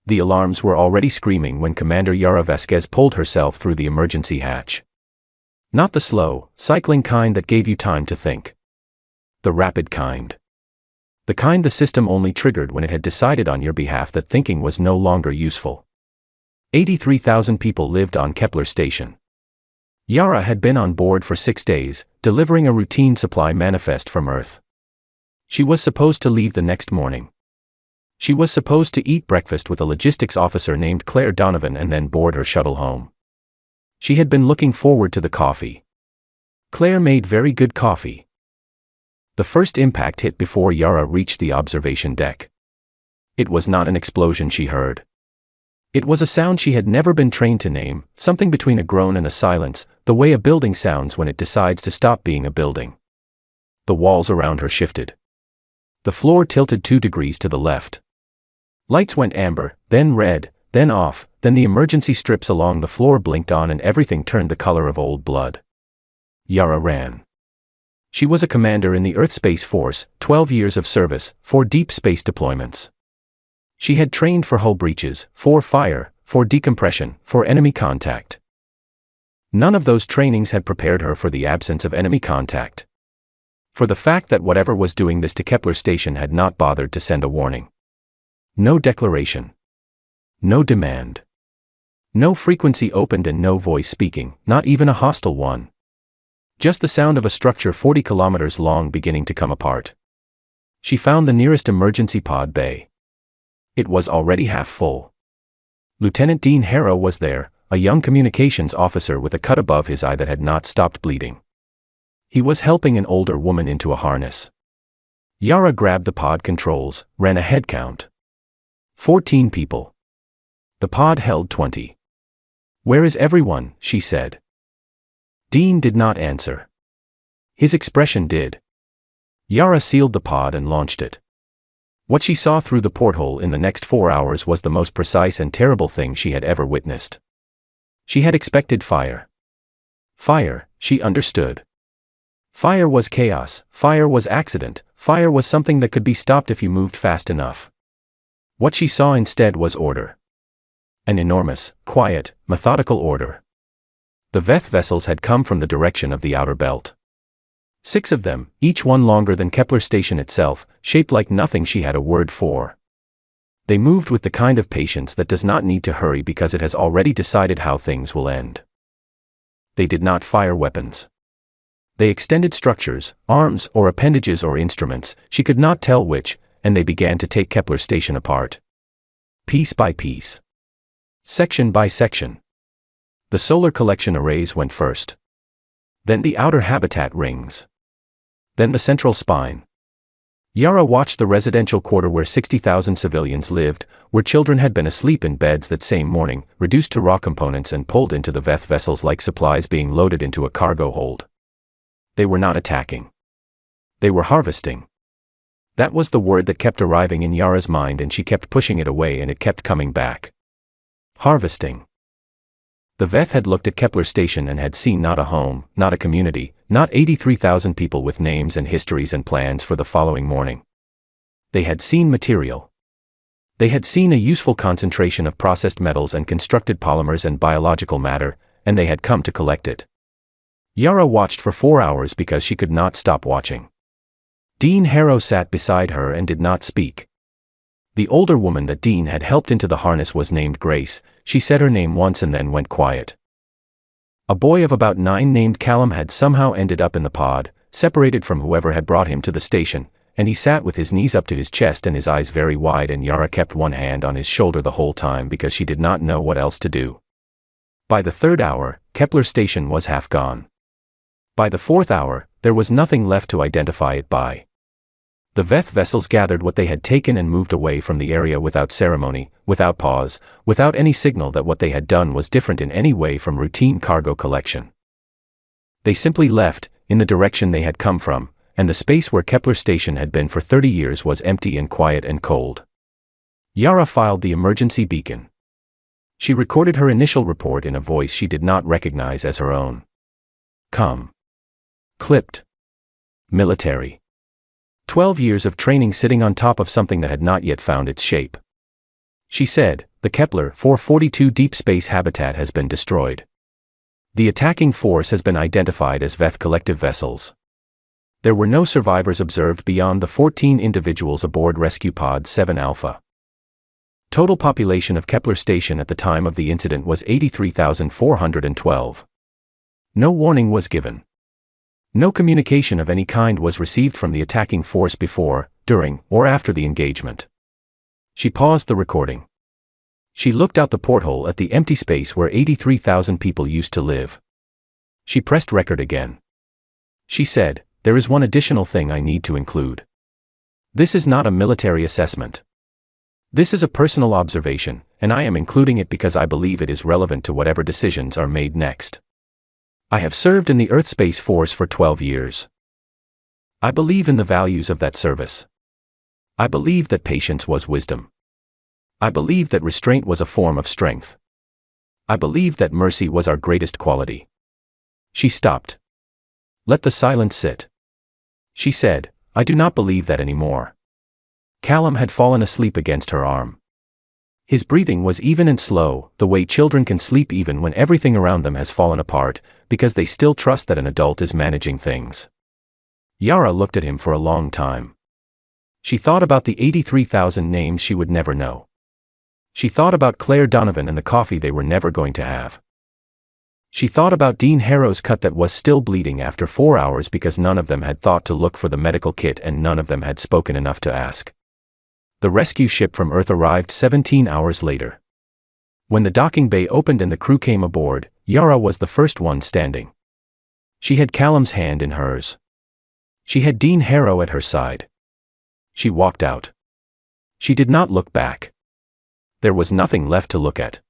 The alarms were already screaming when Commander Yara Vasquez pulled herself through the emergency hatch. Not the slow, cycling kind that gave you time to think. The rapid kind. The kind the system only triggered when it had decided on your behalf that thinking was no longer useful. 83,000 people lived on Kepler Station. Yara had been on board for 6 days, delivering a routine supply manifest from Earth. She was supposed to leave the next morning. She was supposed to eat breakfast with a logistics officer named Claire Donovan and then board her shuttle home. She had been looking forward to the coffee. Claire made very good coffee. The first impact hit before Yara reached the observation deck. It was not an explosion she heard. It was a sound she had never been trained to name, something between a groan and a silence, the way a building sounds when it decides to stop being a building. The walls around her shifted. The floor tilted 2 degrees to the left. Lights went amber, then red, then off, then the emergency strips along the floor blinked on and everything turned the color of old blood. Yara ran. She was a commander in the Earth Space Force, 12 years of service, 4 deep space deployments. She had trained for hull breaches, for fire, for decompression, for enemy contact. None of those trainings had prepared her for the absence of enemy contact. For the fact that whatever was doing this to Kepler Station had not bothered to send a warning. No declaration. No demand. No frequency opened and no voice speaking, not even a hostile one. Just the sound of a structure 40 kilometers long beginning to come apart. She found the nearest emergency pod bay. It was already half full. Lieutenant Dean Harrow was there, a young communications officer with a cut above his eye that had not stopped bleeding. He was helping an older woman into a harness. Yara grabbed the pod controls, ran a head count. 14 people. The pod held 20. "Where is everyone?" she said. Dean did not answer. His expression did. Yara sealed the pod and launched it. What she saw through the porthole in the next 4 hours was the most precise and terrible thing she had ever witnessed. She had expected fire. Fire, she understood. Fire was chaos, fire was accident, fire was something that could be stopped if you moved fast enough. What she saw instead was order. An enormous, quiet, methodical order. The Veth vessels had come from the direction of the outer belt. 6 of them, each one longer than Kepler Station itself, shaped like nothing she had a word for. They moved with the kind of patience that does not need to hurry because it has already decided how things will end. They did not fire weapons. They extended structures, arms or appendages or instruments, she could not tell which, and they began to take Kepler Station apart. Piece by piece. Section by section. The solar collection arrays went first. Then the outer habitat rings. Then the central spine. Yara watched the residential quarter where 60,000 civilians lived, where children had been asleep in beds that same morning, reduced to raw components and pulled into the Veth vessels like supplies being loaded into a cargo hold. They were not attacking. They were harvesting. That was the word that kept arriving in Yara's mind and she kept pushing it away and it kept coming back. Harvesting. The Veth had looked at Kepler Station and had seen not a home, not a community, not 83,000 people with names and histories and plans for the following morning. They had seen material. They had seen a useful concentration of processed metals and constructed polymers and biological matter, and they had come to collect it. Yara watched for 4 hours because she could not stop watching. Dean Harrow sat beside her and did not speak. The older woman that Dean had helped into the harness was named Grace. She said her name once and then went quiet. A boy of about 9 named Callum had somehow ended up in the pod, separated from whoever had brought him to the station, and he sat with his knees up to his chest and his eyes very wide, and Yara kept one hand on his shoulder the whole time because she did not know what else to do. By the 3rd hour, Kepler Station was half gone. By the 4th hour, there was nothing left to identify it by. The Veth vessels gathered what they had taken and moved away from the area without ceremony, without pause, without any signal that what they had done was different in any way from routine cargo collection. They simply left, in the direction they had come from, and the space where Kepler Station had been for 30 years was empty and quiet and cold. Yara filed the emergency beacon. She recorded her initial report in a voice she did not recognize as her own. Calm. Clipped. Military. 12 years of training sitting on top of something that had not yet found its shape. She said, the Kepler 442 deep space habitat has been destroyed. The attacking force has been identified as Veth collective vessels. There were no survivors observed beyond the 14 individuals aboard Rescue Pod 7 Alpha. Total population of Kepler station at the time of the incident was 83,412. No warning was given. No communication of any kind was received from the attacking force before, during, or after the engagement. She paused the recording. She looked out the porthole at the empty space where 83,000 people used to live. She pressed record again. She said, there is one additional thing I need to include. This is not a military assessment. This is a personal observation, and I am including it because I believe it is relevant to whatever decisions are made next. I have served in the Earth Space Force for 12 years. I believe in the values of that service. I believe that patience was wisdom. I believe that restraint was a form of strength. I believe that mercy was our greatest quality. She stopped. Let the silence sit. She said, I do not believe that anymore. Callum had fallen asleep against her arm. His breathing was even and slow, the way children can sleep even when everything around them has fallen apart, because they still trust that an adult is managing things. Yara looked at him for a long time. She thought about the 83,000 names she would never know. She thought about Claire Donovan and the coffee they were never going to have. She thought about Dean Harrow's cut that was still bleeding after 4 hours because none of them had thought to look for the medical kit and none of them had spoken enough to ask. The rescue ship from Earth arrived 17 hours later. When the docking bay opened and the crew came aboard, Yara was the first one standing. She had Callum's hand in hers. She had Dean Harrow at her side. She walked out. She did not look back. There was nothing left to look at.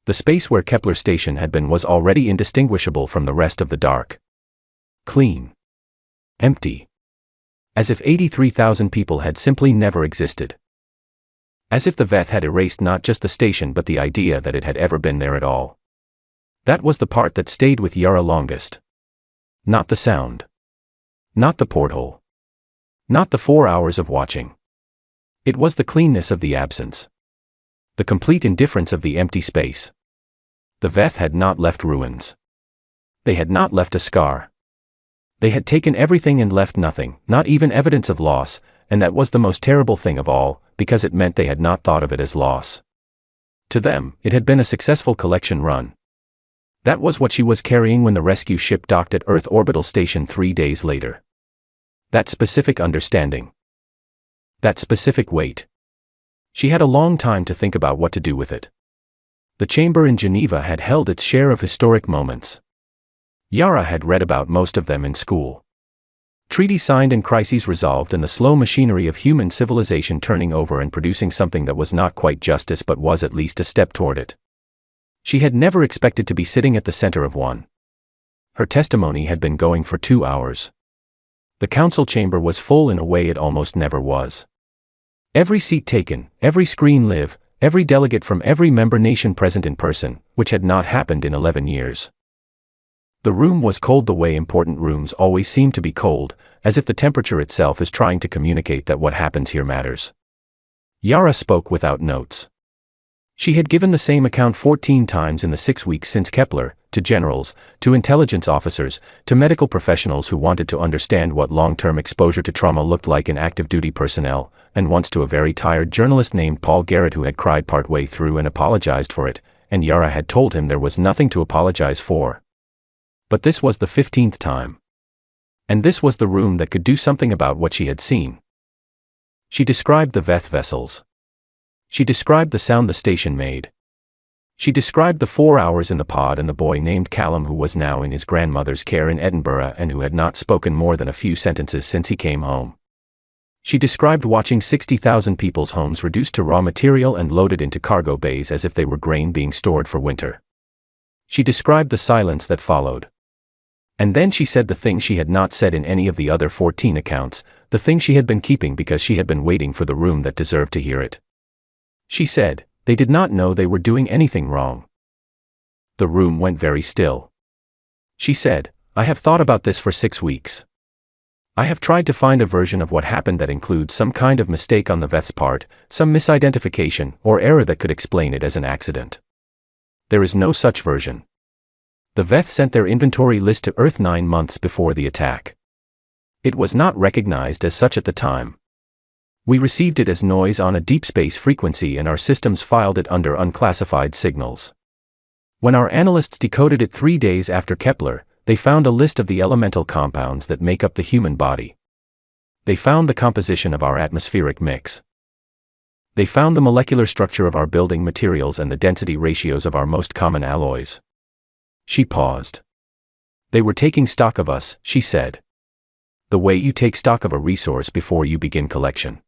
The space where Kepler station had been was already indistinguishable from the rest of the dark. Clean. Empty. As if 83,000 people had simply never existed. As if the Veth had erased not just the station but the idea that it had ever been there at all. That was the part that stayed with Yara longest. Not the sound. Not the porthole. Not the 4 hours of watching. It was the cleanness of the absence. The complete indifference of the empty space. The Veth had not left ruins. They had not left a scar. They had taken everything and left nothing, not even evidence of loss, and that was the most terrible thing of all, because it meant they had not thought of it as loss. To them, it had been a successful collection run. That was what she was carrying when the rescue ship docked at Earth Orbital Station 3 days later. That specific understanding. That specific weight. She had a long time to think about what to do with it. The chamber in Geneva had held its share of historic moments. Yara had read about most of them in school. Treaties signed and crises resolved and the slow machinery of human civilization turning over and producing something that was not quite justice but was at least a step toward it. She had never expected to be sitting at the center of one. Her testimony had been going for 2 hours. The council chamber was full in a way it almost never was. Every seat taken, every screen live, every delegate from every member nation present in person, which had not happened in 11 years. The room was cold the way important rooms always seem to be cold, as if the temperature itself is trying to communicate that what happens here matters. Yara spoke without notes. She had given the same account 14 times in the 6 weeks since Kepler, to generals, to intelligence officers, to medical professionals who wanted to understand what long-term exposure to trauma looked like in active-duty personnel, and once to a very tired journalist named Paul Garrett who had cried partway through and apologized for it, and Yara had told him there was nothing to apologize for. But this was the 15th time. And this was the room that could do something about what she had seen. She described the Veth vessels. She described the sound the station made. She described the 4 hours in the pod and the boy named Callum who was now in his grandmother's care in Edinburgh and who had not spoken more than a few sentences since he came home. She described watching 60,000 people's homes reduced to raw material and loaded into cargo bays as if they were grain being stored for winter. She described the silence that followed. And then she said the thing she had not said in any of the other 14 accounts, the thing she had been keeping because she had been waiting for the room that deserved to hear it. She said, they did not know they were doing anything wrong. The room went very still. She said, I have thought about this for 6 weeks. I have tried to find a version of what happened that includes some kind of mistake on the Veth's part, some misidentification or error that could explain it as an accident. There is no such version. The Veth sent their inventory list to Earth 9 months before the attack. It was not recognized as such at the time. We received it as noise on a deep space frequency and our systems filed it under unclassified signals. When our analysts decoded it 3 days after Kepler, they found a list of the elemental compounds that make up the human body. They found the composition of our atmospheric mix. They found the molecular structure of our building materials and the density ratios of our most common alloys. She paused. They were taking stock of us, she said. The way you take stock of a resource before you begin collection.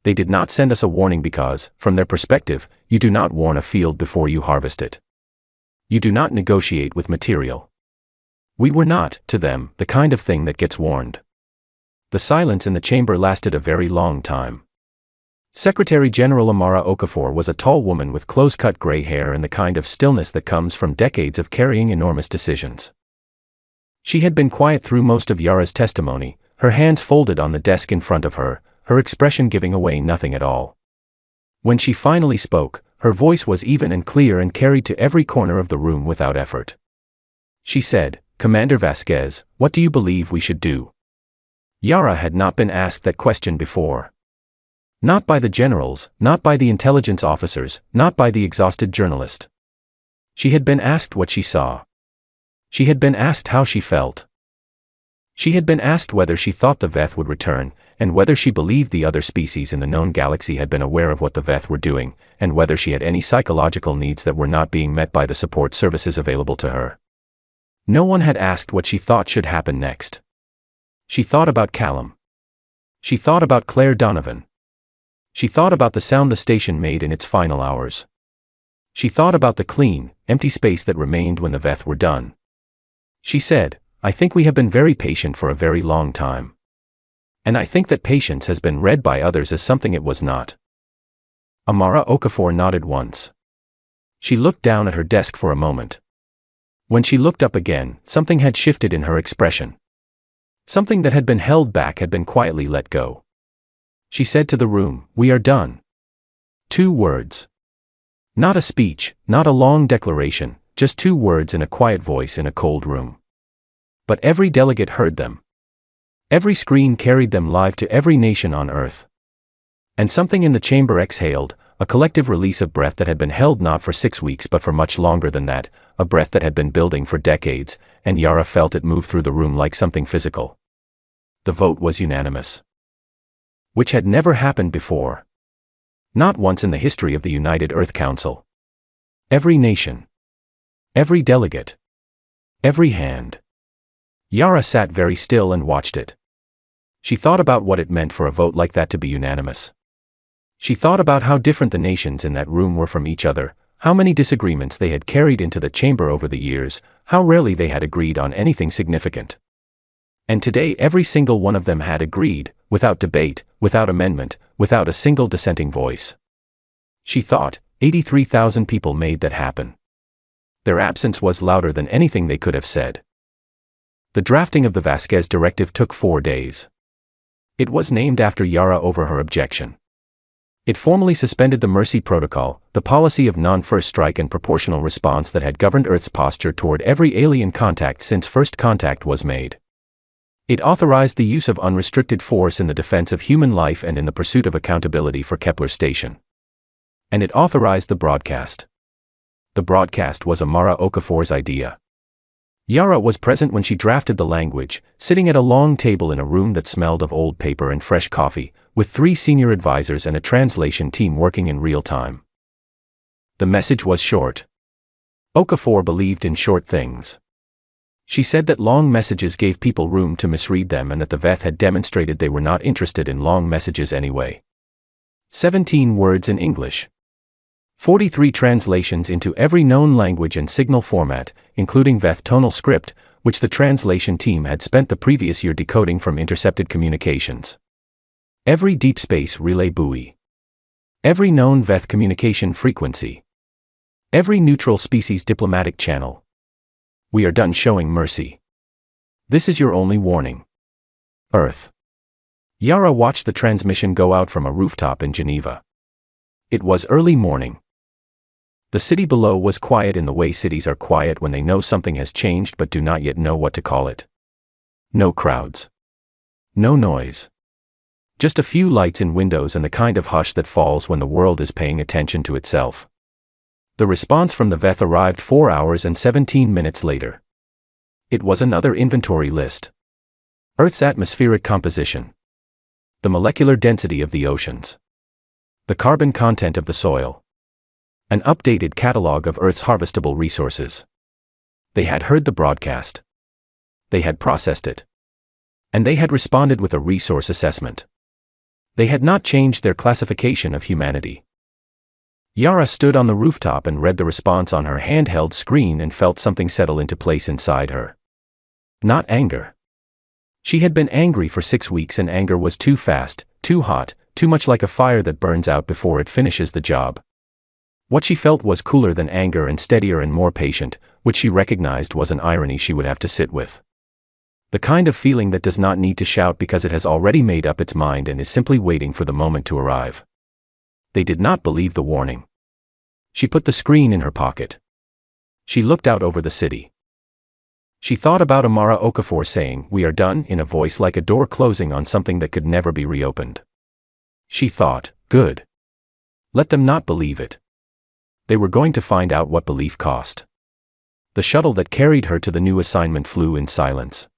They did not send us a warning because, from their perspective, you do not warn a field before you harvest it. You do not negotiate with material. We were not, to them, the kind of thing that gets warned. The silence in the chamber lasted a very long time. Secretary General Amara Okafor was a tall woman with close-cut gray hair and the kind of stillness that comes from decades of carrying enormous decisions. She had been quiet through most of Yara's testimony, her hands folded on the desk in front of her, her expression giving away nothing at all. When she finally spoke, her voice was even and clear and carried to every corner of the room without effort. She said, "Commander Vasquez, what do you believe we should do?" Yara had not been asked that question before. Not by the generals, not by the intelligence officers, not by the exhausted journalist. She had been asked what she saw. She had been asked how she felt. She had been asked whether she thought the Veth would return, and whether she believed the other species in the known galaxy had been aware of what the Veth were doing, and whether she had any psychological needs that were not being met by the support services available to her. No one had asked what she thought should happen next. She thought about Callum. She thought about Claire Donovan. She thought about the sound the station made in its final hours. She thought about the clean, empty space that remained when the Veth were done. She said, "I think we have been very patient for a very long time. And I think that patience has been read by others as something it was not." Amara Okafor nodded once. She looked down at her desk for a moment. When she looked up again, something had shifted in her expression. Something that had been held back had been quietly let go. She said to the room, "We are done." 2 words. Not a speech, not a long declaration, just 2 words in a quiet voice in a cold room. But every delegate heard them. Every screen carried them live to every nation on Earth. And something in the chamber exhaled, a collective release of breath that had been held not for 6 weeks but for much longer than that, a breath that had been building for decades, and Yara felt it move through the room like something physical. The vote was unanimous. Which had never happened before. Not once in the history of the United Earth Council. Every nation. Every delegate. Every hand. Yara sat very still and watched it. She thought about what it meant for a vote like that to be unanimous. She thought about how different the nations in that room were from each other, how many disagreements they had carried into the chamber over the years, how rarely they had agreed on anything significant. And today every single one of them had agreed, without debate, without amendment, without a single dissenting voice. She thought, 83,000 people made that happen. Their absence was louder than anything they could have said. The drafting of the Vasquez directive took 4 days. It was named after Yara over her objection. It formally suspended the Mercy Protocol, the policy of non-first strike and proportional response that had governed Earth's posture toward every alien contact since first contact was made. It authorized the use of unrestricted force in the defense of human life and in the pursuit of accountability for Kepler Station. And it authorized the broadcast. The broadcast was Amara Okafor's idea. Yara was present when she drafted the language, sitting at a long table in a room that smelled of old paper and fresh coffee, with 3 senior advisors and a translation team working in real time. The message was short. Okafor believed in short things. She said that long messages gave people room to misread them and that the Veth had demonstrated they were not interested in long messages anyway. 17 words in English. 43 translations into every known language and signal format, including Veth tonal script, which the translation team had spent the previous year decoding from intercepted communications. Every deep space relay buoy. Every known Veth communication frequency. Every neutral species diplomatic channel. We are done showing mercy. This is your only warning. Earth. Yara watched the transmission go out from a rooftop in Geneva. It was early morning. The city below was quiet in the way cities are quiet when they know something has changed but do not yet know what to call it. No crowds. No noise. Just a few lights in windows and the kind of hush that falls when the world is paying attention to itself. The response from the VETH arrived 4 hours and 17 minutes later. It was another inventory list. Earth's atmospheric composition. The molecular density of the oceans. The carbon content of the soil. An updated catalog of Earth's harvestable resources. They had heard the broadcast. They had processed it. And they had responded with a resource assessment. They had not changed their classification of humanity. Yara stood on the rooftop and read the response on her handheld screen and felt something settle into place inside her. Not anger. She had been angry for 6 weeks and anger was too fast, too hot, too much like a fire that burns out before it finishes the job. What she felt was cooler than anger and steadier and more patient, which she recognized was an irony she would have to sit with. The kind of feeling that does not need to shout because it has already made up its mind and is simply waiting for the moment to arrive. They did not believe the warning. She put the screen in her pocket. She looked out over the city. She thought about Amara Okafor saying, "We are done," in a voice like a door closing on something that could never be reopened. She thought, good. Let them not believe it. They were going to find out what belief cost. The shuttle that carried her to the new assignment flew in silence.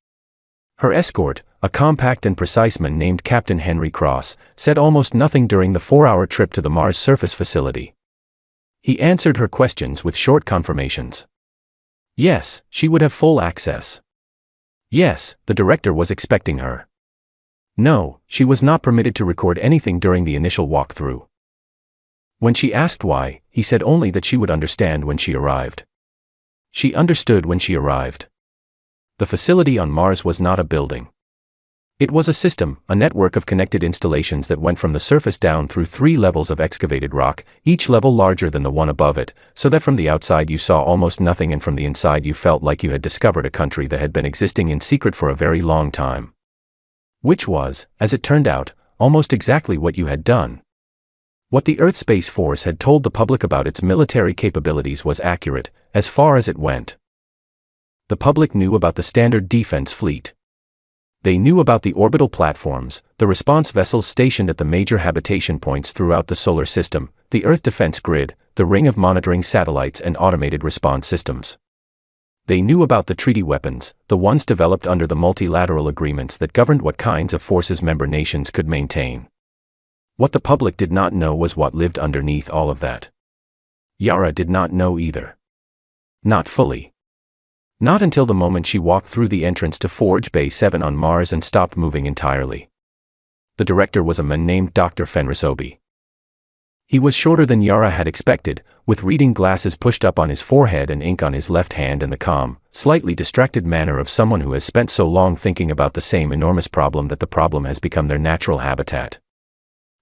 Her escort, a compact and precise man named Captain Henry Cross, said almost nothing during the 4-hour trip to the Mars surface facility. He answered her questions with short confirmations. Yes, she would have full access. Yes, the director was expecting her. No, she was not permitted to record anything during the initial walkthrough. When she asked why, he said only that she would understand when she arrived. She understood when she arrived. The facility on Mars was not a building. It was a system, a network of connected installations that went from the surface down through 3 levels of excavated rock, each level larger than the one above it, so that from the outside you saw almost nothing and from the inside you felt like you had discovered a country that had been existing in secret for a very long time. Which was, as it turned out, almost exactly what you had done. What the Earth Space Force had told the public about its military capabilities was accurate, as far as it went. The public knew about the Standard Defense Fleet. They knew about the orbital platforms, the response vessels stationed at the major habitation points throughout the solar system, the Earth Defense Grid, the ring of monitoring satellites and automated response systems. They knew about the treaty weapons, the ones developed under the multilateral agreements that governed what kinds of forces member nations could maintain. What the public did not know was what lived underneath all of that. Yara did not know either. Not fully. Not until the moment she walked through the entrance to Forge Bay 7 on Mars and stopped moving entirely. The director was a man named Dr. Fenris Obi. He was shorter than Yara had expected, with reading glasses pushed up on his forehead and ink on his left hand and the calm, slightly distracted manner of someone who has spent so long thinking about the same enormous problem that the problem has become their natural habitat.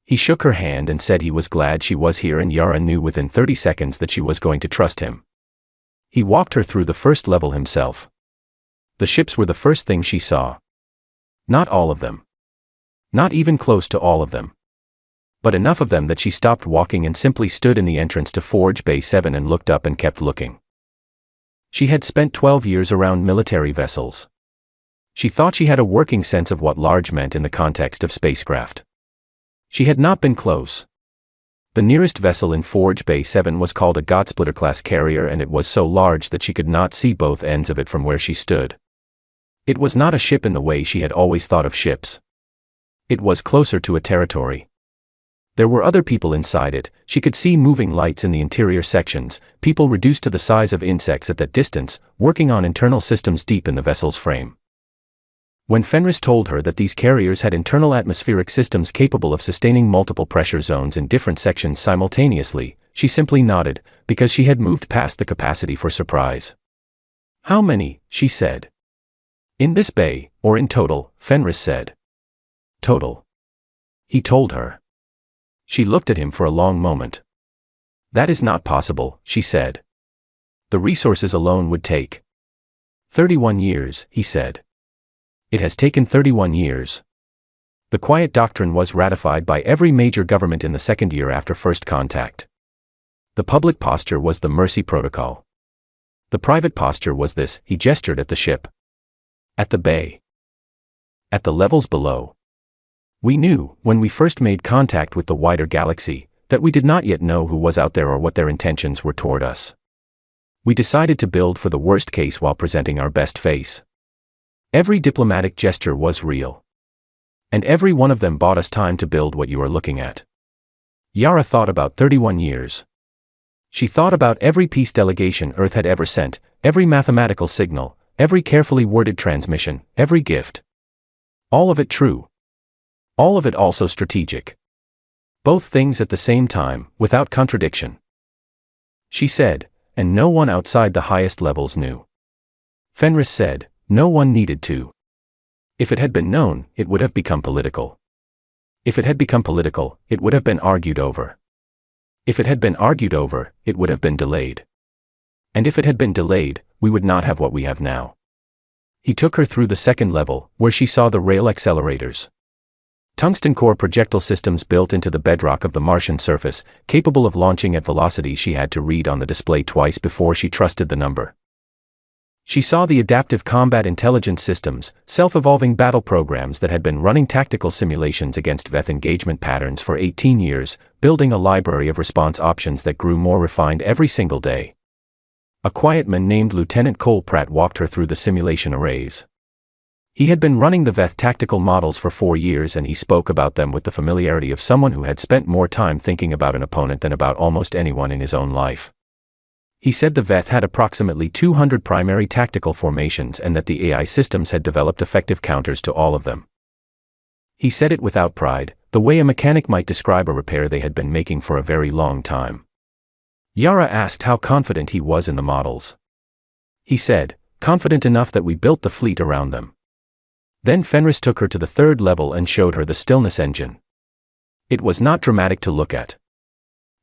He shook her hand and said he was glad she was here, and Yara knew within 30 seconds that she was going to trust him. He walked her through the first level himself. The ships were the first thing she saw. Not all of them. Not even close to all of them. But enough of them that she stopped walking and simply stood in the entrance to Forge Bay 7 and looked up and kept looking. She had spent 12 years around military vessels. She thought she had a working sense of what large meant in the context of spacecraft. She had not been close. The nearest vessel in Forge Bay 7 was called a Godsplitter-class carrier, and it was so large that she could not see both ends of it from where she stood. It was not a ship in the way she had always thought of ships. It was closer to a territory. There were other people inside it. She could see moving lights in the interior sections, people reduced to the size of insects at that distance, working on internal systems deep in the vessel's frame. When Fenris told her that these carriers had internal atmospheric systems capable of sustaining multiple pressure zones in different sections simultaneously, she simply nodded, because she had moved past the capacity for surprise. "How many?" she said. "In this bay, or in total?" Fenris said. "Total." He told her. She looked at him for a long moment. "That is not possible," she said. "The resources alone would take 31 years, he said. "It has taken 31 years. The quiet doctrine was ratified by every major government in the second year after first contact. The public posture was the Mercy Protocol. The private posture was this, he gestured at the ship. At the bay. At the levels below. We knew, when we first made contact with the wider galaxy, that we did not yet know who was out there or what their intentions were toward us. We decided to build for the worst case while presenting our best face. Every diplomatic gesture was real. And every one of them bought us time to build what you are looking at. Yara thought about 31 years. She thought about every peace delegation Earth had ever sent, every mathematical signal, every carefully worded transmission, every gift. All of it true. All of it also strategic. Both things at the same time, without contradiction. She said, and no one outside the highest levels knew. Fenris said, no one needed to. If it had been known, it would have become political. If it had become political, it would have been argued over. If it had been argued over, it would have been delayed. And if it had been delayed, we would not have what we have now. He took her through the second level, where she saw the rail accelerators. Tungsten core projectile systems built into the bedrock of the Martian surface, capable of launching at velocities she had to read on the display twice before she trusted the number. She saw the adaptive combat intelligence systems, self-evolving battle programs that had been running tactical simulations against Veth engagement patterns for 18 years, building a library of response options that grew more refined every single day. A quiet man named Lieutenant Cole Pratt walked her through the simulation arrays. He had been running the Veth tactical models for 4 years, and he spoke about them with the familiarity of someone who had spent more time thinking about an opponent than about almost anyone in his own life. He said the Veth had approximately 200 primary tactical formations and that the AI systems had developed effective counters to all of them. He said it without pride, the way a mechanic might describe a repair they had been making for a very long time. Yara asked how confident he was in the models. He said, confident enough that we built the fleet around them. Then Fenris took her to the third level and showed her the stillness engine. It was not dramatic to look at.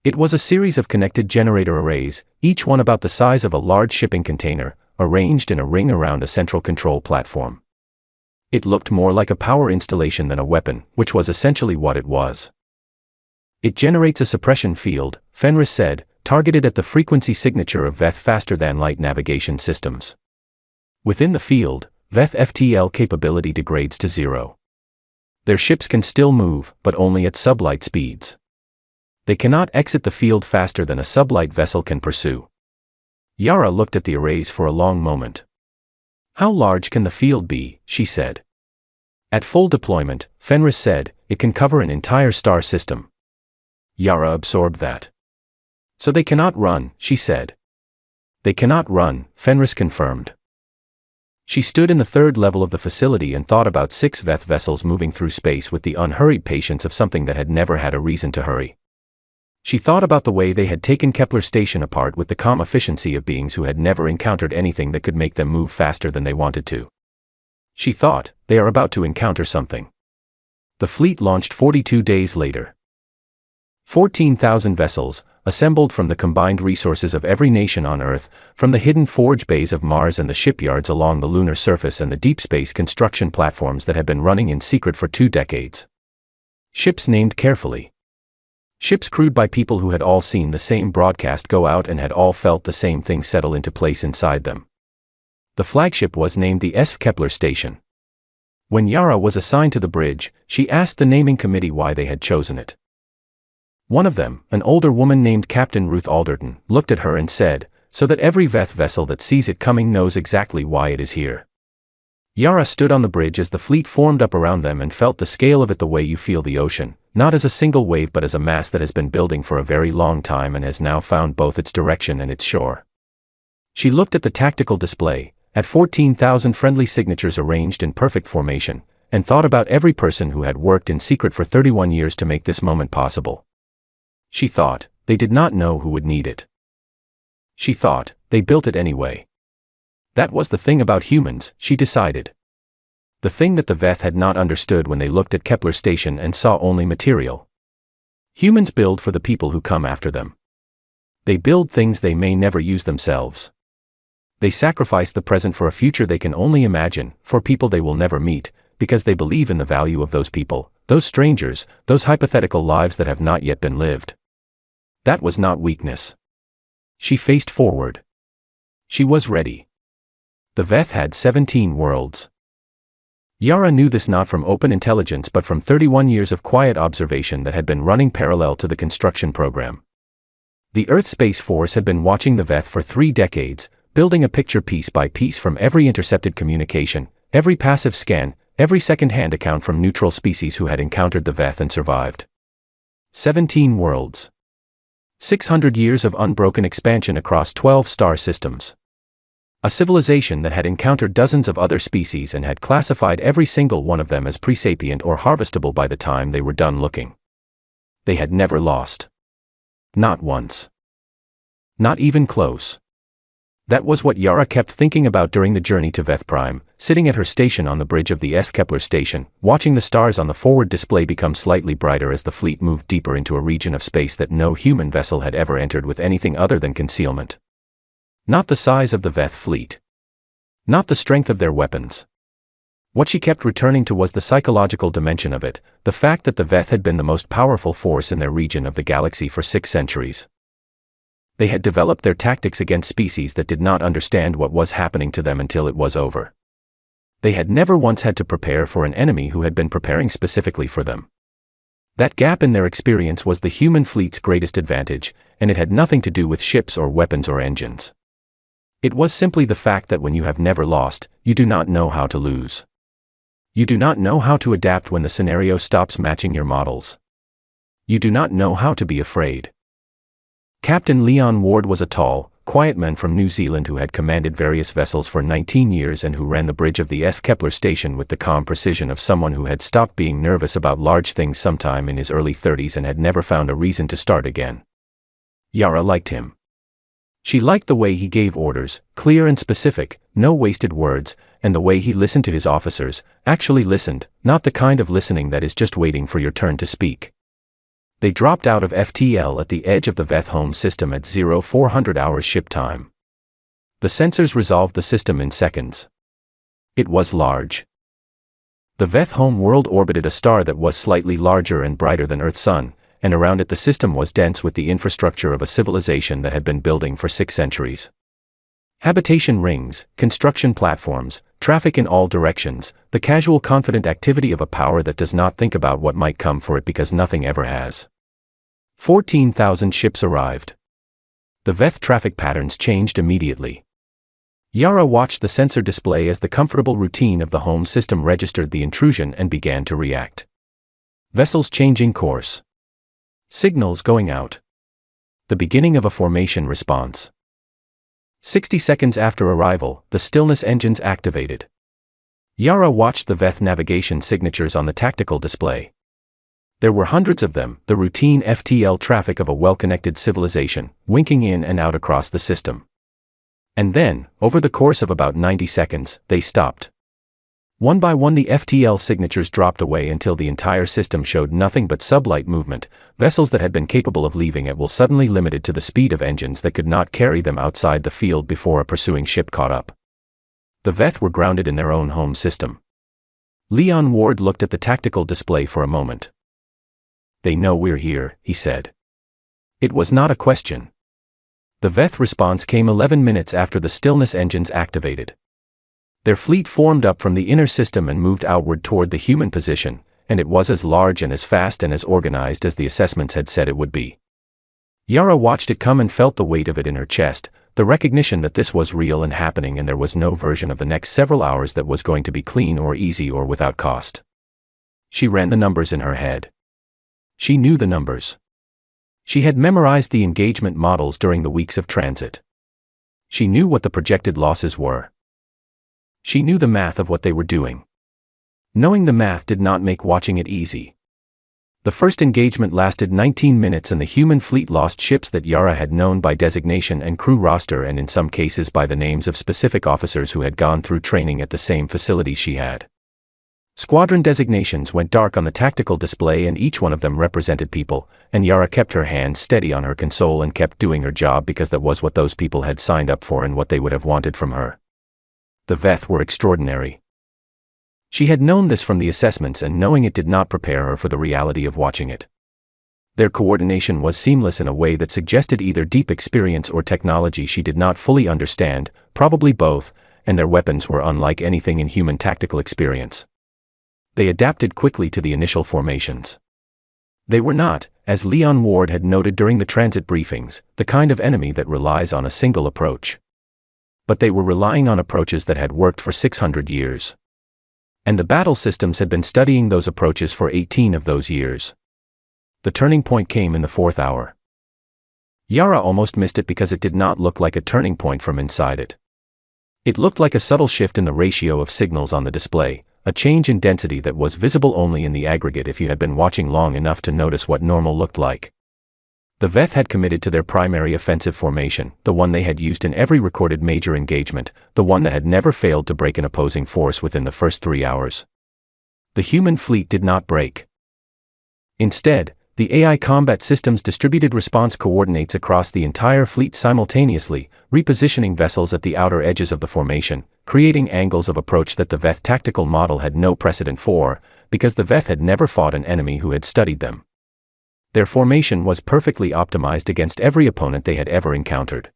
It was a series of connected generator arrays, each one about the size of a large shipping container, arranged in a ring around a central control platform. It looked more like a power installation than a weapon, which was essentially what it was. It generates a suppression field, Fenris said, targeted at the frequency signature of Veth faster-than-light navigation systems. Within the field, Veth FTL capability degrades to 0. Their ships can still move, but only at sublight speeds. They cannot exit the field faster than a sublight vessel can pursue. Yara looked at the arrays for a long moment. How large can the field be, she said. At full deployment, Fenris said, it can cover an entire star system. Yara absorbed that. So they cannot run, she said. They cannot run, Fenris confirmed. She stood in the third level of the facility and thought about 6 Veth vessels moving through space with the unhurried patience of something that had never had a reason to hurry. She thought about the way they had taken Kepler Station apart with the calm efficiency of beings who had never encountered anything that could make them move faster than they wanted to. She thought, they are about to encounter something. The fleet launched 42 days later. 14,000 vessels, assembled from the combined resources of every nation on Earth, from the hidden forge bays of Mars and the shipyards along the lunar surface and the deep space construction platforms that had been running in secret for 2 decades. Ships named carefully. Ships crewed by people who had all seen the same broadcast go out and had all felt the same thing settle into place inside them. The flagship was named the SV Kepler Station. When Yara was assigned to the bridge, she asked the naming committee why they had chosen it. One of them, an older woman named Captain Ruth Alderton, looked at her and said, so that every Veth vessel that sees it coming knows exactly why it is here. Yara stood on the bridge as the fleet formed up around them and felt the scale of it the way you feel the ocean, not as a single wave but as a mass that has been building for a very long time and has now found both its direction and its shore. She looked at the tactical display, at 14,000 friendly signatures arranged in perfect formation, and thought about every person who had worked in secret for 31 years to make this moment possible. She thought, they did not know who would need it. She thought, they built it anyway. That was the thing about humans, she decided. The thing that the Veth had not understood when they looked at Kepler Station and saw only material. Humans build for the people who come after them. They build things they may never use themselves. They sacrifice the present for a future they can only imagine, for people they will never meet, because they believe in the value of those people, those strangers, those hypothetical lives that have not yet been lived. That was not weakness. She faced forward. She was ready. The Veth had 17 worlds. Yara knew this not from open intelligence but from 31 years of quiet observation that had been running parallel to the construction program. The Earth Space Force had been watching the Veth for 3 decades, building a picture piece by piece from every intercepted communication, every passive scan, every second-hand account from neutral species who had encountered the Veth and survived. 17 worlds. 600 years of unbroken expansion across 12 star systems. A civilization that had encountered dozens of other species and had classified every single one of them as presapient or harvestable by the time they were done looking. They had never lost. Not once. Not even close. That was what Yara kept thinking about during the journey to Veth Prime, sitting at her station on the bridge of the F. Kepler station, watching the stars on the forward display become slightly brighter as the fleet moved deeper into a region of space that no human vessel had ever entered with anything other than concealment. Not the size of the Veth fleet. Not the strength of their weapons. What she kept returning to was the psychological dimension of it, the fact that the Veth had been the most powerful force in their region of the galaxy for 6 centuries. They had developed their tactics against species that did not understand what was happening to them until it was over. They had never once had to prepare for an enemy who had been preparing specifically for them. That gap in their experience was the human fleet's greatest advantage, and it had nothing to do with ships or weapons or engines. It was simply the fact that when you have never lost, you do not know how to lose. You do not know how to adapt when the scenario stops matching your models. You do not know how to be afraid. Captain Leon Ward was a tall, quiet man from New Zealand who had commanded various vessels for 19 years and who ran the bridge of the F. Kepler station with the calm precision of someone who had stopped being nervous about large things sometime in his early 30s and had never found a reason to start again. Yara liked him. She liked the way he gave orders, clear and specific, no wasted words, and the way he listened to his officers, actually listened, not the kind of listening that is just waiting for your turn to speak. They dropped out of FTL at the edge of the Veth home system at 0400 hours ship time. The sensors resolved the system in seconds. It was large. The Veth home world orbited a star that was slightly larger and brighter than Earth's sun, and around it the system was dense with the infrastructure of a civilization that had been building for 6 centuries. Habitation rings, construction platforms, traffic in all directions, the casual confident activity of a power that does not think about what might come for it because nothing ever has. 14,000 ships arrived. The Veth traffic patterns changed immediately. Yara watched the sensor display as the comfortable routine of the home system registered the intrusion and began to react. Vessels changing course. Signals going out. The beginning of a formation response. 60 seconds after arrival, the stillness engines activated. Yara watched the Veth navigation signatures on the tactical display. There were hundreds of them, the routine FTL traffic of a well-connected civilization, winking in and out across the system. And then, over the course of about 90 seconds, they stopped. One by one the FTL signatures dropped away until the entire system showed nothing but sublight movement. Vessels that had been capable of leaving at will suddenly limited to the speed of engines that could not carry them outside the field before a pursuing ship caught up. The Veth were grounded in their own home system. Leon Ward looked at the tactical display for a moment. "They know we're here," he said. It was not a question. The Veth response came 11 minutes after the stillness engines activated. Their fleet formed up from the inner system and moved outward toward the human position, and it was as large and as fast and as organized as the assessments had said it would be. Yara watched it come and felt the weight of it in her chest, the recognition that this was real and happening and there was no version of the next several hours that was going to be clean or easy or without cost. She ran the numbers in her head. She knew the numbers. She had memorized the engagement models during the weeks of transit. She knew what the projected losses were. She knew the math of what they were doing. Knowing the math did not make watching it easy. The first engagement lasted 19 minutes and the human fleet lost ships that Yara had known by designation and crew roster and in some cases by the names of specific officers who had gone through training at the same facility she had. Squadron designations went dark on the tactical display and each one of them represented people, and Yara kept her hands steady on her console and kept doing her job because that was what those people had signed up for and what they would have wanted from her. The Veth were extraordinary. She had known this from the assessments, and knowing it did not prepare her for the reality of watching it. Their coordination was seamless in a way that suggested either deep experience or technology she did not fully understand, probably both, and their weapons were unlike anything in human tactical experience. They adapted quickly to the initial formations. They were not, as Leon Ward had noted during the transit briefings, the kind of enemy that relies on a single approach. But they were relying on approaches that had worked for 600 years. And the battle systems had been studying those approaches for 18 of those years. The turning point came in the 4th hour. Yara almost missed it because it did not look like a turning point from inside it. It looked like a subtle shift in the ratio of signals on the display, a change in density that was visible only in the aggregate if you had been watching long enough to notice what normal looked like. The Veth had committed to their primary offensive formation, the one they had used in every recorded major engagement, the one that had never failed to break an opposing force within the first 3 hours. The human fleet did not break. Instead, the AI combat system's distributed response coordinates across the entire fleet simultaneously, repositioning vessels at the outer edges of the formation, creating angles of approach that the Veth tactical model had no precedent for, because the Veth had never fought an enemy who had studied them. Their formation was perfectly optimized against every opponent they had ever encountered.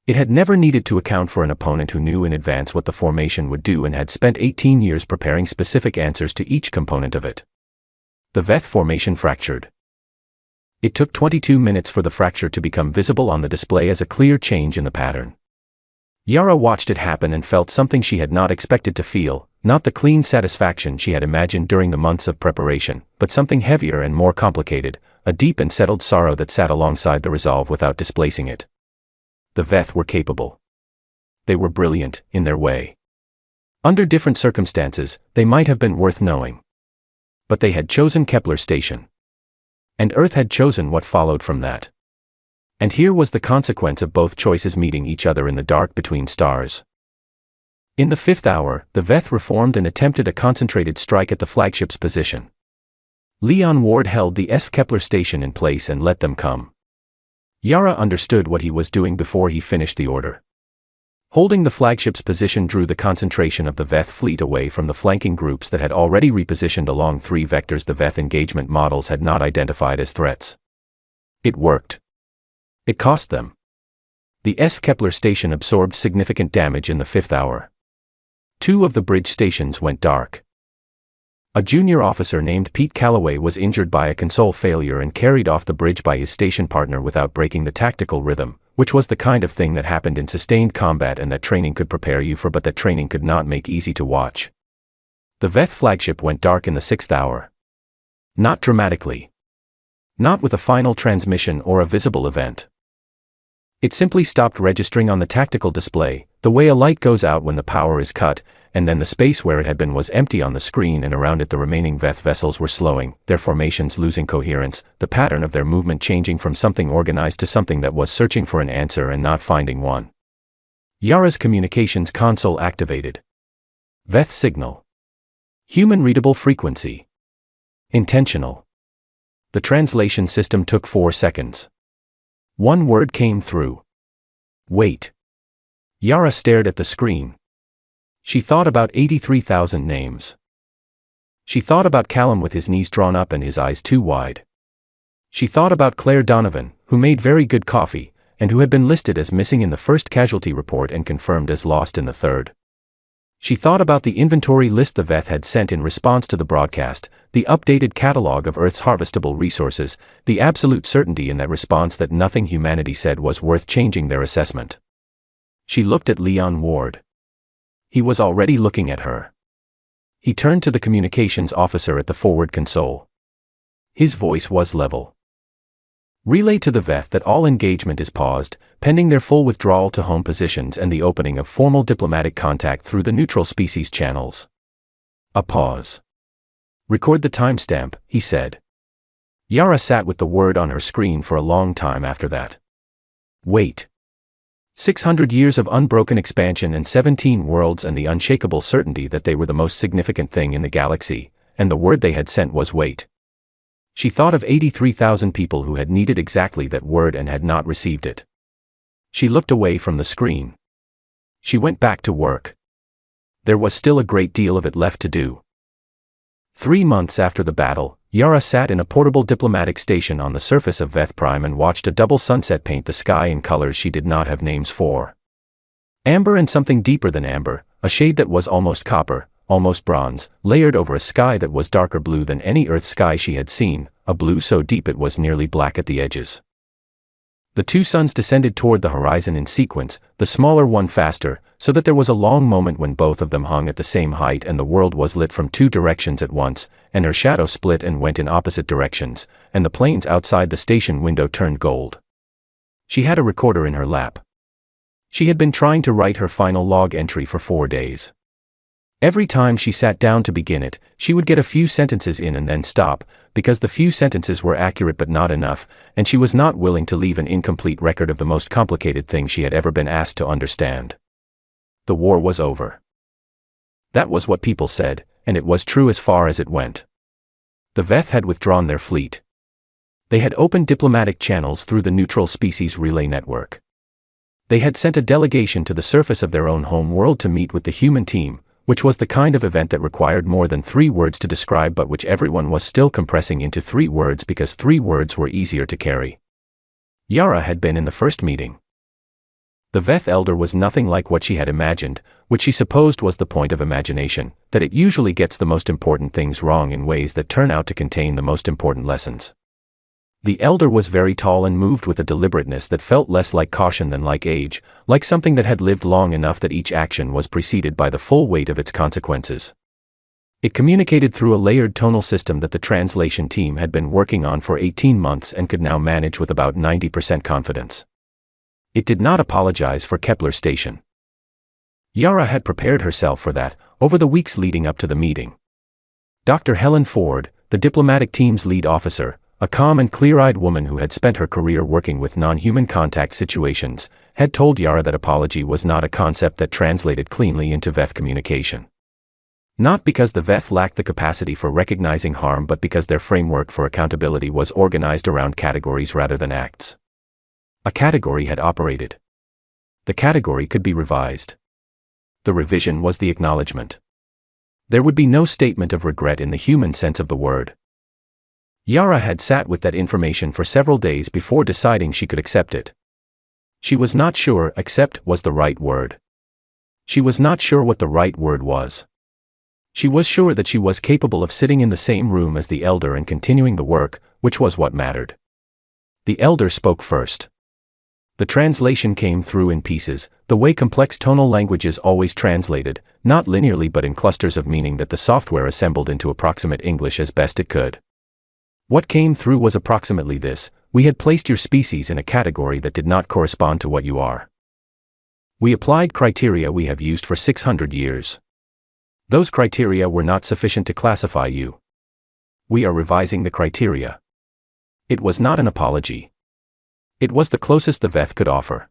It had never needed to account for an opponent who knew in advance what the formation would do and had spent 18 years preparing specific answers to each component of it. The Veth formation fractured. It took 22 minutes for the fracture to become visible on the display as a clear change in the pattern. Yara watched it happen and felt something she had not expected to feel, not the clean satisfaction she had imagined during the months of preparation, but something heavier and more complicated, a deep and settled sorrow that sat alongside the resolve without displacing it. The Veth were capable. They were brilliant, in their way. Under different circumstances, they might have been worth knowing. But they had chosen Kepler Station. And Earth had chosen what followed from that. And here was the consequence of both choices meeting each other in the dark between stars. In the 5th hour, the Veth reformed and attempted a concentrated strike at the flagship's position. Leon Ward held the Kepler Station in place and let them come. Yara understood what he was doing before he finished the order. Holding the flagship's position drew the concentration of the Veth fleet away from the flanking groups that had already repositioned along 3 vectors the Veth engagement models had not identified as threats. It worked. It cost them. The Kepler Station absorbed significant damage in the 5th hour. 2 of the bridge stations went dark. A junior officer named Pete Calloway was injured by a console failure and carried off the bridge by his station partner without breaking the tactical rhythm, which was the kind of thing that happened in sustained combat and that training could prepare you for but that training could not make easy to watch. The Veth flagship went dark in the 6th hour. Not dramatically. Not with a final transmission or a visible event. It simply stopped registering on the tactical display, the way a light goes out when the power is cut, and then the space where it had been was empty on the screen, and around it the remaining Veth vessels were slowing, their formations losing coherence, the pattern of their movement changing from something organized to something that was searching for an answer and not finding one. Yara's communications console activated. Veth signal. Human-readable frequency. Intentional. The translation system took 4 seconds. One word came through. Wait. Yara stared at the screen. She thought about 83,000 names. She thought about Callum with his knees drawn up and his eyes too wide. She thought about Claire Donovan, who made very good coffee, and who had been listed as missing in the first casualty report and confirmed as lost in the third. She thought about the inventory list the Veth had sent in response to the broadcast, the updated catalog of Earth's harvestable resources, the absolute certainty in that response that nothing humanity said was worth changing their assessment. She looked at Leon Ward. He was already looking at her. He turned to the communications officer at the forward console. His voice was level. Relay to the Veth that all engagement is paused, pending their full withdrawal to home positions and the opening of formal diplomatic contact through the neutral species channels. A pause. Record the timestamp, he said. Yara sat with the word on her screen for a long time after that. Wait. 600 years of unbroken expansion and 17 worlds and the unshakable certainty that they were the most significant thing in the galaxy, and the word they had sent was wait. She thought of 83,000 people who had needed exactly that word and had not received it. She looked away from the screen. She went back to work. There was still a great deal of it left to do. 3 months after the battle, Yara sat in a portable diplomatic station on the surface of Veth Prime and watched a double sunset paint the sky in colors she did not have names for. Amber and something deeper than amber, a shade that was almost copper, almost bronze, layered over a sky that was darker blue than any Earth sky she had seen, a blue so deep it was nearly black at the edges. The 2 suns descended toward the horizon in sequence, the smaller one faster, so that there was a long moment when both of them hung at the same height and the world was lit from 2 directions at once, and her shadow split and went in opposite directions, and the planes outside the station window turned gold. She had a recorder in her lap. She had been trying to write her final log entry for 4 days. Every time she sat down to begin it, she would get a few sentences in and then stop, because the few sentences were accurate but not enough, and she was not willing to leave an incomplete record of the most complicated thing she had ever been asked to understand. The war was over. That was what people said, and it was true as far as it went. The Veth had withdrawn their fleet. They had opened diplomatic channels through the neutral species relay network. They had sent a delegation to the surface of their own home world to meet with the human team, which was the kind of event that required more than 3 words to describe but which everyone was still compressing into 3 words because 3 words were easier to carry. Yara had been in the first meeting. The Veth Elder was nothing like what she had imagined, which she supposed was the point of imagination, that it usually gets the most important things wrong in ways that turn out to contain the most important lessons. The Elder was very tall and moved with a deliberateness that felt less like caution than like age, like something that had lived long enough that each action was preceded by the full weight of its consequences. It communicated through a layered tonal system that the translation team had been working on for 18 months and could now manage with about 90% confidence. It did not apologize for Kepler Station. Yara had prepared herself for that, over the weeks leading up to the meeting. Dr. Helen Ford, the diplomatic team's lead officer, a calm and clear-eyed woman who had spent her career working with non-human contact situations, had told Yara that apology was not a concept that translated cleanly into Veth communication. Not because the Veth lacked the capacity for recognizing harm but because their framework for accountability was organized around categories rather than acts. A category had operated. The category could be revised. The revision was the acknowledgement. There would be no statement of regret in the human sense of the word. Yara had sat with that information for several days before deciding she could accept it. She was not sure accept was the right word. She was not sure what the right word was. She was sure that she was capable of sitting in the same room as the Elder and continuing the work, which was what mattered. The Elder spoke first. The translation came through in pieces, the way complex tonal languages always translated, not linearly but in clusters of meaning that the software assembled into approximate English as best it could. What came through was approximately this: we had placed your species in a category that did not correspond to what you are. We applied criteria we have used for 600 years. Those criteria were not sufficient to classify you. We are revising the criteria. It was not an apology. It was the closest the Veth could offer.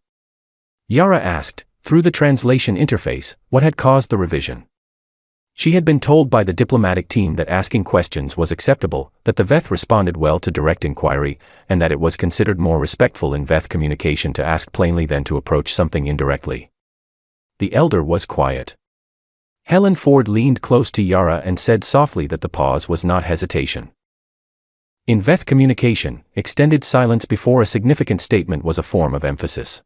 Yara asked, through the translation interface, what had caused the revision. She had been told by the diplomatic team that asking questions was acceptable, that the Veth responded well to direct inquiry, and that it was considered more respectful in Veth communication to ask plainly than to approach something indirectly. The Elder was quiet. Helen Ford leaned close to Yara and said softly that the pause was not hesitation. In Veth communication, extended silence before a significant statement was a form of emphasis.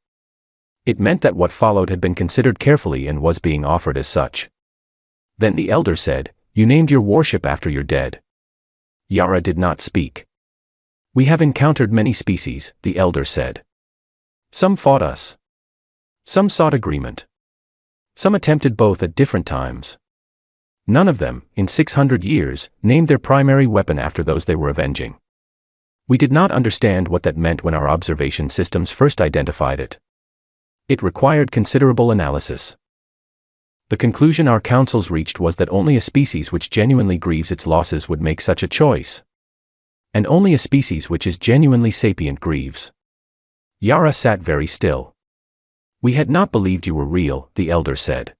It meant that what followed had been considered carefully and was being offered as such. Then the Elder said, "You named your warship after your dead." Yara did not speak. "We have encountered many species," the Elder said. "Some fought us. Some sought agreement. Some attempted both at different times. None of them, in 600 years, named their primary weapon after those they were avenging. We did not understand what that meant when our observation systems first identified it. It required considerable analysis. The conclusion our councils reached was that only a species which genuinely grieves its losses would make such a choice. And only a species which is genuinely sapient grieves." Yara sat very still. "We had not believed you were real," the Elder said.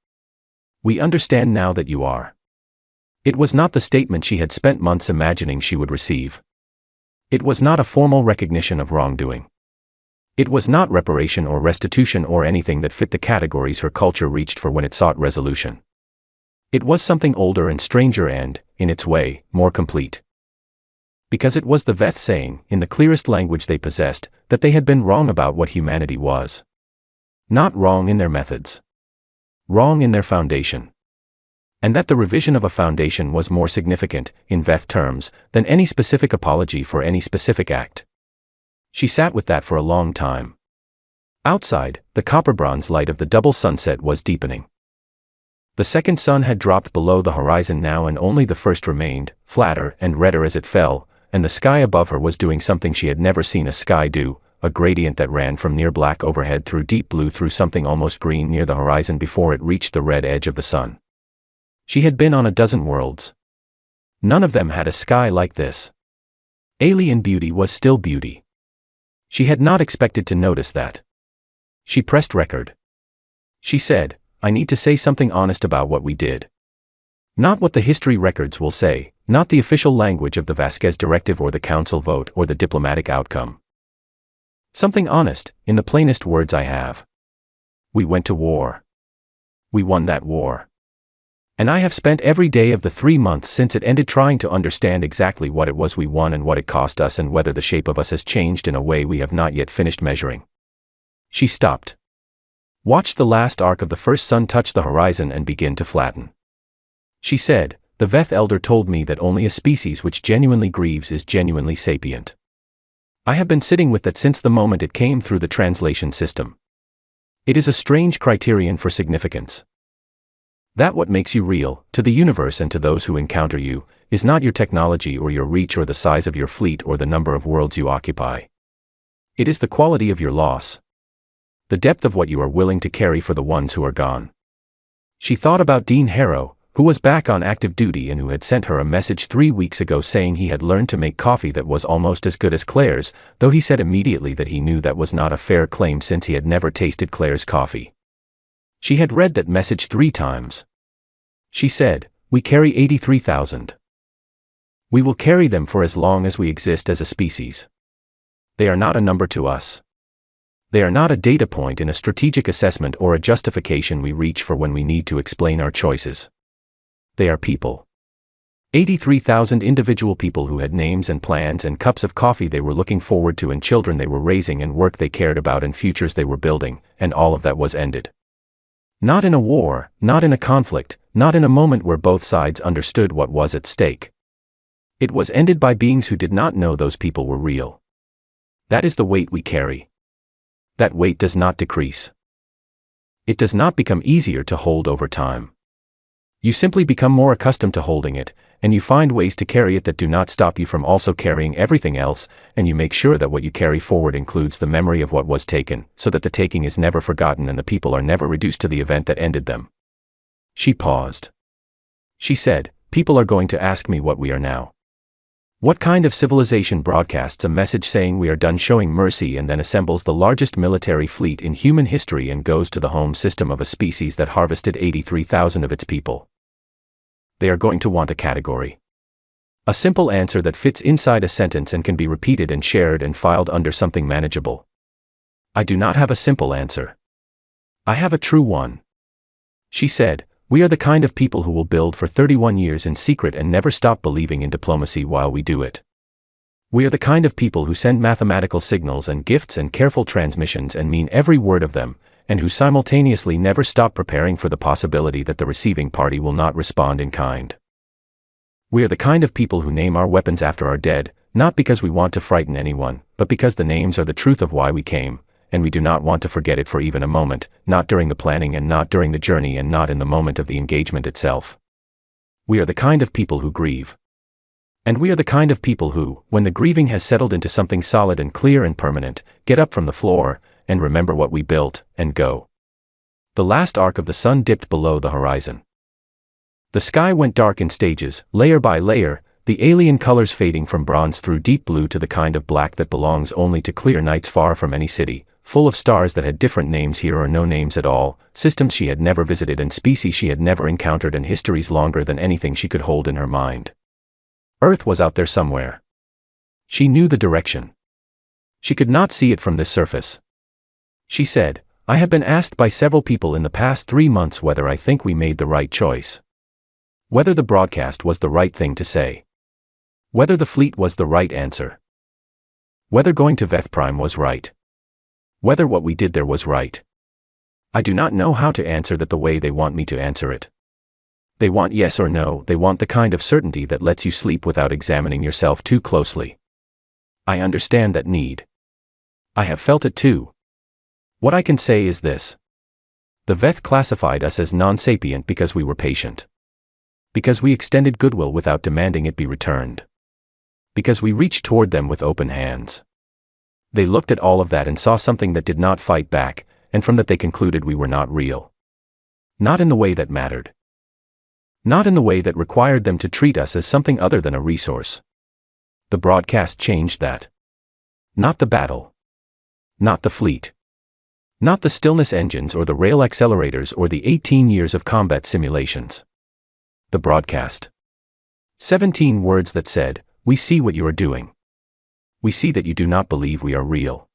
"We understand now that you are." It was not the statement she had spent months imagining she would receive. It was not a formal recognition of wrongdoing. It was not reparation or restitution or anything that fit the categories her culture reached for when it sought resolution. It was something older and stranger and, in its way, more complete. Because it was the Veth saying, in the clearest language they possessed, that they had been wrong about what humanity was. Not wrong in their methods. Wrong in their foundation. And that the revision of a foundation was more significant, in Veth terms, than any specific apology for any specific act. She sat with that for a long time. Outside, the copper-bronze light of the double sunset was deepening. The second sun had dropped below the horizon now, and only the first remained, flatter and redder as it fell, and the sky above her was doing something she had never seen a sky do, a gradient that ran from near black overhead through deep blue through something almost green near the horizon before it reached the red edge of the sun. She had been on a dozen worlds. None of them had a sky like this. Alien beauty was still beauty. She had not expected to notice that. She pressed record. She said, "I need to say something honest about what we did. Not what the history records will say, not the official language of the Vasquez directive or the council vote or the diplomatic outcome. Something honest, in the plainest words I have. We went to war. We won that war. And I have spent every day of the 3 months since it ended trying to understand exactly what it was we won and what it cost us and whether the shape of us has changed in a way we have not yet finished measuring." She stopped. Watched the last arc of the first sun touch the horizon and begin to flatten. She said, "The Veth elder told me that only a species which genuinely grieves is genuinely sapient. I have been sitting with that since the moment it came through the translation system. It is a strange criterion for significance. That what makes you real, to the universe and to those who encounter you, is not your technology or your reach or the size of your fleet or the number of worlds you occupy. It is the quality of your loss. The depth of what you are willing to carry for the ones who are gone." She thought about Dean Harrow, who was back on active duty and who had sent her a message 3 weeks ago saying he had learned to make coffee that was almost as good as Claire's, though he said immediately that he knew that was not a fair claim since he had never tasted Claire's coffee. She had read that message 3 times. She said, "We carry 83,000. We will carry them for as long as we exist as a species. They are not a number to us. They are not a data point in a strategic assessment or a justification we reach for when we need to explain our choices. They are people. 83,000 individual people who had names and plans and cups of coffee they were looking forward to and children they were raising and work they cared about and futures they were building, and all of that was ended. Not in a war, not in a conflict, not in a moment where both sides understood what was at stake. It was ended by beings who did not know those people were real. That is the weight we carry. That weight does not decrease. It does not become easier to hold over time. You simply become more accustomed to holding it, and you find ways to carry it that do not stop you from also carrying everything else, and you make sure that what you carry forward includes the memory of what was taken, so that the taking is never forgotten and the people are never reduced to the event that ended them." She paused. She said, "People are going to ask me what we are now. What kind of civilization broadcasts a message saying we are done showing mercy and then assembles the largest military fleet in human history and goes to the home system of a species that harvested 83,000 of its people? They are going to want a category. A simple answer that fits inside a sentence and can be repeated and shared and filed under something manageable. I do not have a simple answer. I have a true one." She said, "We are the kind of people who will build for 31 years in secret and never stop believing in diplomacy while we do it. We are the kind of people who send mathematical signals and gifts and careful transmissions and mean every word of them, and who simultaneously never stop preparing for the possibility that the receiving party will not respond in kind. We are the kind of people who name our weapons after our dead, not because we want to frighten anyone, but because the names are the truth of why we came, and we do not want to forget it for even a moment, not during the planning and not during the journey and not in the moment of the engagement itself. We are the kind of people who grieve. And we are the kind of people who, when the grieving has settled into something solid and clear and permanent, get up from the floor, and remember what we built, and go." The last arc of the sun dipped below the horizon. The sky went dark in stages, layer by layer, the alien colors fading from bronze through deep blue to the kind of black that belongs only to clear nights far from any city, full of stars that had different names here or no names at all, systems she had never visited and species she had never encountered and histories longer than anything she could hold in her mind. Earth was out there somewhere. She knew the direction. She could not see it from this surface. She said, "I have been asked by several people in the past 3 months whether I think we made the right choice. Whether the broadcast was the right thing to say. Whether the fleet was the right answer. Whether going to Veth Prime was right. Whether what we did there was right. I do not know how to answer that the way they want me to answer it. They want yes or no, they want the kind of certainty that lets you sleep without examining yourself too closely. I understand that need. I have felt it too. What I can say is this. The Veth classified us as non-sapient because we were patient. Because we extended goodwill without demanding it be returned. Because we reached toward them with open hands. They looked at all of that and saw something that did not fight back, and from that they concluded we were not real. Not in the way that mattered. Not in the way that required them to treat us as something other than a resource. The broadcast changed that. Not the battle. Not the fleet. Not the stillness engines or the rail accelerators or the 18 years of combat simulations. The broadcast. 17 words that said, "We see what you are doing. We see that you do not believe we are real.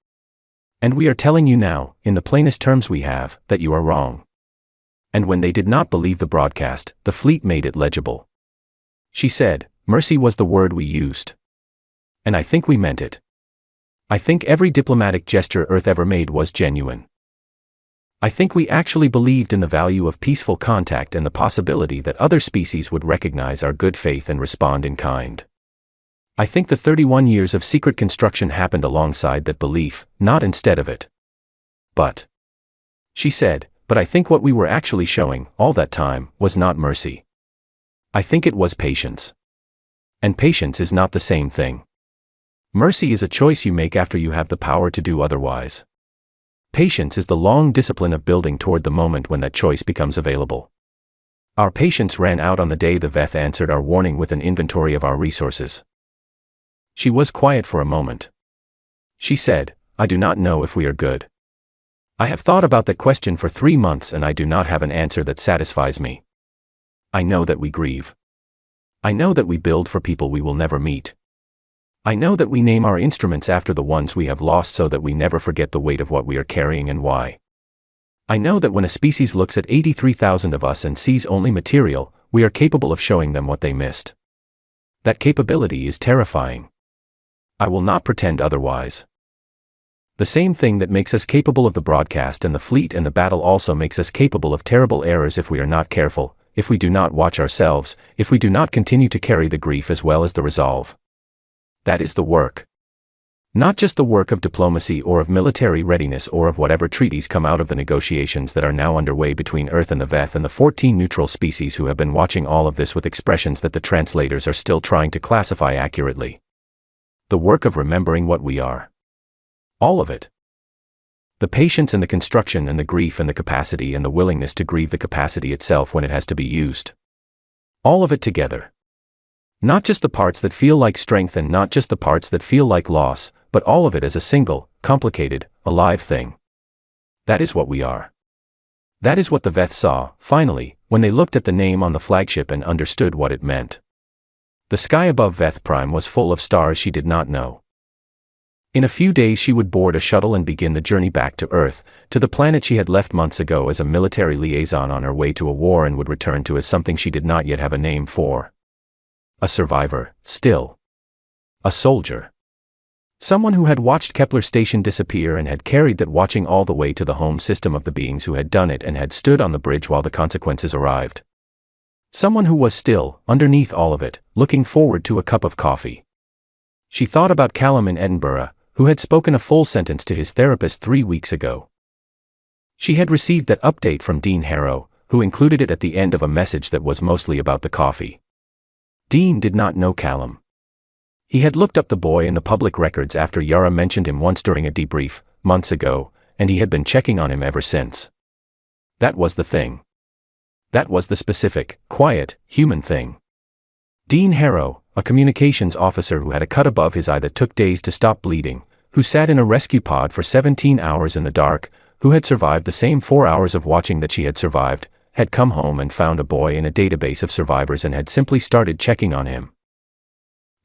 And we are telling you now, in the plainest terms we have, that you are wrong." And when they did not believe the broadcast, the fleet made it legible. She said, "Mercy was the word we used." And I think we meant it. I think every diplomatic gesture Earth ever made was genuine. I think we actually believed in the value of peaceful contact and the possibility that other species would recognize our good faith and respond in kind. I think the 31 years of secret construction happened alongside that belief, not instead of it. But, she said, but I think what we were actually showing, all that time, was not mercy. I think it was patience. And patience is not the same thing. Mercy is a choice you make after you have the power to do otherwise. Patience is the long discipline of building toward the moment when that choice becomes available. Our patience ran out on the day the Veth answered our warning with an inventory of our resources. She was quiet for a moment. She said, "I do not know if we are good. I have thought about that question for 3 months and I do not have an answer that satisfies me. I know that we grieve. I know that we build for people we will never meet. I know that we name our instruments after the ones we have lost so that we never forget the weight of what we are carrying and why. I know that when a species looks at 83,000 of us and sees only material, we are capable of showing them what they missed. That capability is terrifying. I will not pretend otherwise. The same thing that makes us capable of the broadcast and the fleet and the battle also makes us capable of terrible errors if we are not careful, if we do not watch ourselves, if we do not continue to carry the grief as well as the resolve. That is the work. Not just the work of diplomacy or of military readiness or of whatever treaties come out of the negotiations that are now underway between Earth and the Veth and the 14 neutral species who have been watching all of this with expressions that the translators are still trying to classify accurately. The work of remembering what we are. All of it. The patience and the construction and the grief and the capacity and the willingness to grieve the capacity itself when it has to be used. All of it together. Not just the parts that feel like strength and not just the parts that feel like loss, but all of it as a single, complicated, alive thing. That is what we are. That is what the Veth saw, finally, when they looked at the name on the flagship and understood what it meant. The sky above Veth Prime was full of stars she did not know. In a few days she would board a shuttle and begin the journey back to Earth, to the planet she had left months ago as a military liaison on her way to a war and would return to as something she did not yet have a name for. A survivor, still. A soldier. Someone who had watched Kepler station disappear and had carried that watching all the way to the home system of the beings who had done it and had stood on the bridge while the consequences arrived. Someone who was still, underneath all of it, looking forward to a cup of coffee. She thought about Callum in Edinburgh, who had spoken a full sentence to his therapist 3 weeks ago. She had received that update from Dean Harrow, who included it at the end of a message that was mostly about the coffee. Dean did not know Callum. He had looked up the boy in the public records after Yara mentioned him once during a debrief, months ago, and he had been checking on him ever since. That was the thing. That was the specific, quiet, human thing. Dean Harrow, a communications officer who had a cut above his eye that took days to stop bleeding, who sat in a rescue pod for 17 hours in the dark, who had survived the same 4 hours of watching that she had survived, had come home and found a boy in a database of survivors and had simply started checking on him.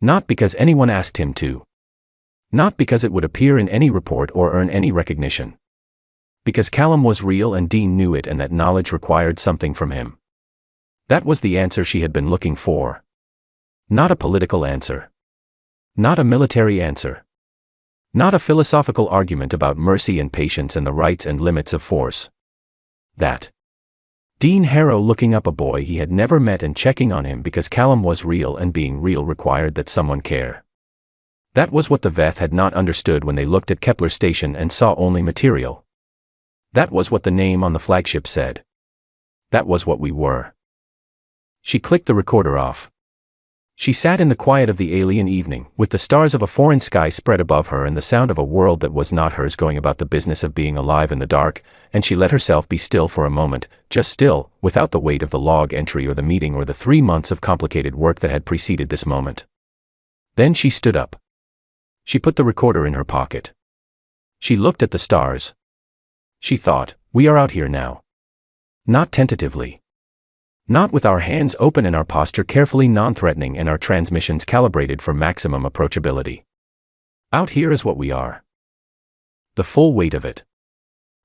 Not because anyone asked him to. Not because it would appear in any report or earn any recognition. Because Callum was real and Dean knew it and that knowledge required something from him. That was the answer she had been looking for. Not a political answer. Not a military answer. Not a philosophical argument about mercy and patience and the rights and limits of force. That. Dean Harrow looking up a boy he had never met and checking on him because Callum was real and being real required that someone care. That was what the Veth had not understood when they looked at Kepler Station and saw only material. That was what the name on the flagship said. That was what we were. She clicked the recorder off. She sat in the quiet of the alien evening, with the stars of a foreign sky spread above her and the sound of a world that was not hers going about the business of being alive in the dark, and she let herself be still for a moment, just still, without the weight of the log entry or the meeting or the 3 months of complicated work that had preceded this moment. Then she stood up. She put the recorder in her pocket. She looked at the stars. She thought, we are out here now. Not tentatively. Not with our hands open and our posture carefully non-threatening and our transmissions calibrated for maximum approachability. Out here is what we are. The full weight of it.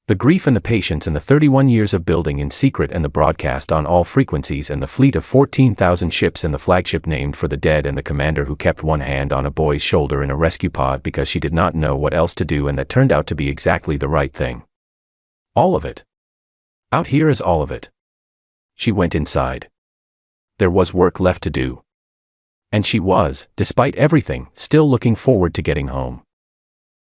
The grief and the patience and the 31 years of building in secret and the broadcast on all frequencies and the fleet of 14,000 ships and the flagship named for the dead and the commander who kept one hand on a boy's shoulder in a rescue pod because she did not know what else to do and that turned out to be exactly the right thing. All of it. Out here is all of it. She went inside. There was work left to do. And she was, despite everything, still looking forward to getting home.